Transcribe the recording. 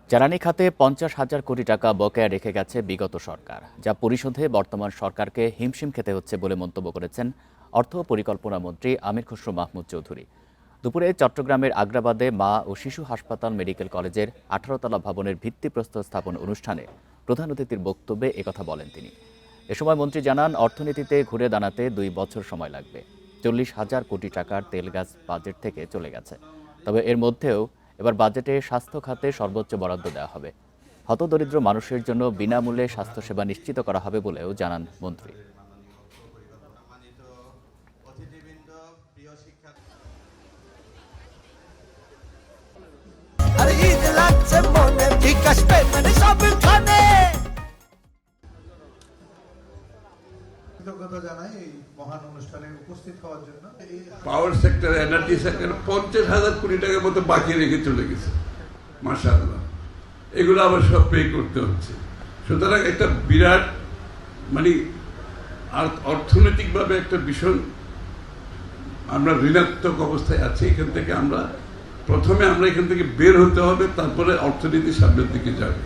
জ্বালানি খাতে 50,000 কোটি টাকা বকেয়া রেখে গেছে বিগত সরকার, যা পরিশোধে বর্তমান সরকারকে হিমশিম খেতে হচ্ছে বলে মন্তব্য করেছেন অর্থ পরিকল্পনা মন্ত্রী আমির খসরু মাহমুদ চৌধুরী। দুপুরে চট্টগ্রামের আগ্রাবাদে মা ও শিশু হাসপাতাল মেডিকেল কলেজের 18 তলা ভবনের ভিত্তিপ্রস্তর স্থাপন অনুষ্ঠানে প্রধান অতিথির বক্তব্যে একথা বলেন তিনি। এ সময় মন্ত্রী জানান, অর্থনীতিতে ঘুরে দাঁড়াতে 2 বছর সময় লাগবে। 40,000 কোটি টাকার তেল গ্যাস বাজেট থেকে চলে গেছে, তবে এর মধ্যেও এবার বাজেটে স্বাস্থ্য খাতে সর্বোচ্চ বরাদ্দ দেওয়া হবে। হতদরিদ্র মানুষের জন্য বিনামূল্যে স্বাস্থ্যসেবা নিশ্চিত করা হবে বলেও জানান মন্ত্রী। কৃতজ্ঞতা জানাই এই মহান অনুষ্ঠানে উপস্থিত হওয়ার জন্য। পাওয়ার সেক্টর, এনার্জি সেক্টর 50,000 কোটি টাকার মতো বাকি রেখে চলে গেছে। মাশাআল্লাহ, এগুলো আবার সব পে করতে হচ্ছে। সুতরাং একটা বিরাট অর্থনৈতিকভাবে একটা ভীষণ আমরা ঋণাত্মক অবস্থায় আছি। এখান থেকে প্রথমে আমরা এখান থেকে বের হতে হবে, তারপরে অর্থনীতি সামনের দিকে যাবে।